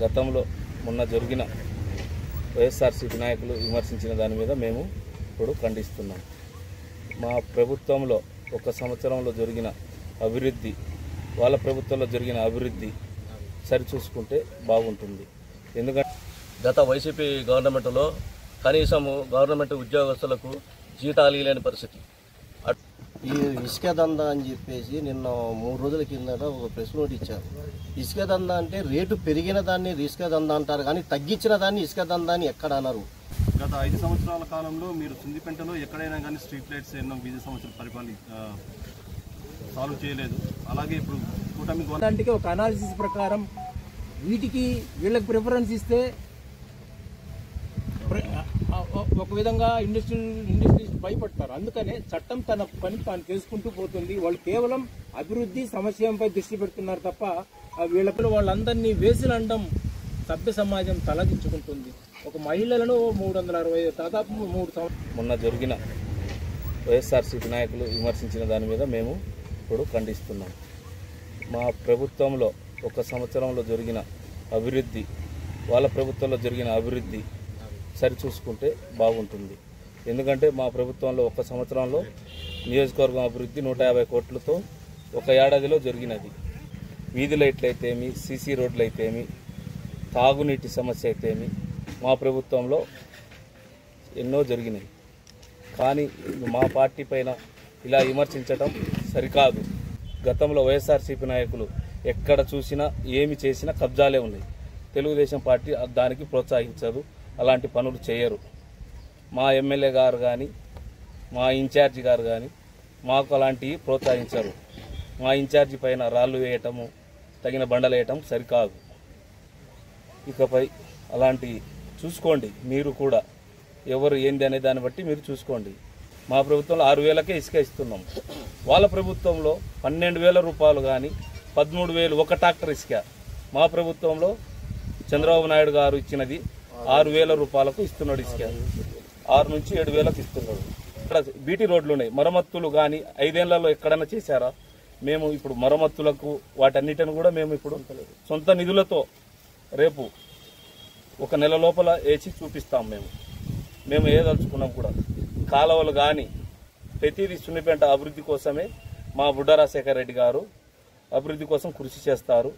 గతంలో మొన్న జరిగిన వైఎస్ఆర్సీపీ నాయకులు విమర్శించిన దాని మీద మేము ఇప్పుడు ఖండిస్తున్నాం. మా ప్రభుత్వంలో ఒక సంవత్సరంలో జరిగిన అభివృద్ధి, వాళ్ళ ప్రభుత్వంలో జరిగిన అభివృద్ధి సరిచూసుకుంటే బాగుంటుంది. ఎందుకంటే గత వైసీపీ గవర్నమెంట్లో కనీసం గవర్నమెంట్ ఉద్యోగస్తులకు జీతాలు లేని పరిస్థితి. ఈ ఇసుక దందా అని చెప్పేసి నిన్న 3 రోజుల కిందట ఒక ప్రెస్ నోట్ ఇచ్చారు. ఇసుక దందా అంటే రేటు పెరిగిన దాన్ని ఇసుక దందా అంటారు, కానీ తగ్గించిన దాన్ని ఇసుక దందా అని ఎక్కడ అన్నారు? గత 5 సంవత్సరాల కాలంలో మీరు సుందిపెంటలో ఎక్కడైనా కానీ స్ట్రీట్ లైట్స్ ఎన్నో వీధి సంవత్సరాలు సాల్వ్ చేయలేదు. అలాగే ఇప్పుడు కూటమి గవర్నమెంట్కి ఒక అనాలిసిస్ ప్రకారం వీళ్ళకి ప్రిఫరెన్స్ ఇస్తే ఒక విధంగా ఇండస్ట్రీస్ భయపడతారు. అందుకనే చట్టం తన పని తాను చేసుకుంటూ పోతుంది. వాళ్ళు కేవలం అభివృద్ధి సంక్షేమంపై దృష్టి పెడుతున్నారు తప్ప వాళ్ళందరినీ వేసులండం సభ్య సమాజం తలదించుకుంటుంది. ఒక మహిళలను 360 దాదాపు 3 సంవత్సరాలు మొన్న జరిగిన వైఎస్ఆర్సీపీ నాయకులు విమర్శించిన దాని మీద మేము ఇప్పుడు ఖండిస్తున్నాం. మా ప్రభుత్వంలో ఒక సంవత్సరంలో జరిగిన అభివృద్ధి, వాళ్ళ ప్రభుత్వంలో జరిగిన అభివృద్ధి సరిచూసుకుంటే బాగుంటుంది. ఎందుకంటే మా ప్రభుత్వంలో ఒక సంవత్సరంలో నియోజకవర్గం అభివృద్ధి 150 కోట్లతో ఒక ఏడాదిలో జరిగినది. వీధి లైట్లు అయితేమి, సీసీ రోడ్లు అయితేమి, తాగునీటి సమస్య అయితేమి మా ప్రభుత్వంలో ఎన్నో జరిగినాయి. కానీ మా పార్టీ పైన ఇలా విమర్శించడం సరికాదు. గతంలో వైఎస్ఆర్సీపీ నాయకులు ఎక్కడ చూసినా ఏమి చేసినా కబ్జాలే ఉన్నాయి. తెలుగుదేశం పార్టీ దానికి ప్రోత్సహించదు, అలాంటి పనులు చేయరు. మా ఎమ్మెల్యే గారు కానీ, మా ఇన్ఛార్జి గారు కానీ మాకు అలాంటివి ప్రోత్సహించరు. మా ఇన్ఛార్జి పైన రాళ్ళు వేయటము, తగిన బండలు వేయటం సరికాదు. ఇకపై అలాంటివి చూసుకోండి. మీరు కూడా ఎవరు ఏంది అనే దాన్ని బట్టి మీరు చూసుకోండి. మా ప్రభుత్వంలో 6,000కే ఇసుక ఇస్తున్నాం. వాళ్ళ ప్రభుత్వంలో 12,000 రూపాయలు కానీ 13,000 ఒక ట్రాక్టర్ ఇసుక. మా ప్రభుత్వంలో చంద్రబాబు నాయుడు గారు ఇచ్చినది 6,000 రూపాయలకు ఇస్తున్నాడు ఇసుక. 6 నుంచి 7,000కు ఇస్తున్నాడు. ఇక్కడ బీటీ రోడ్లు ఉన్నాయి, మరమ్మతులు కానీ 5 ఏళ్లలో ఎక్కడైనా చేశారా? మేము ఇప్పుడు మరమ్మతులకు వాటన్నిటిని కూడా మేము ఇప్పుడు సొంత నిధులతో రేపు ఒక నెల లోపల వేసి చూపిస్తాం. మేము ఏదలుచుకున్నాం కూడా. కాలువలు కానీ ప్రతిదీ సున్నిపేట అభివృద్ధి కోసమే మా బుడ్డా రాజశేఖర రెడ్డి గారు అభివృద్ధి కోసం కృషి చేస్తారు.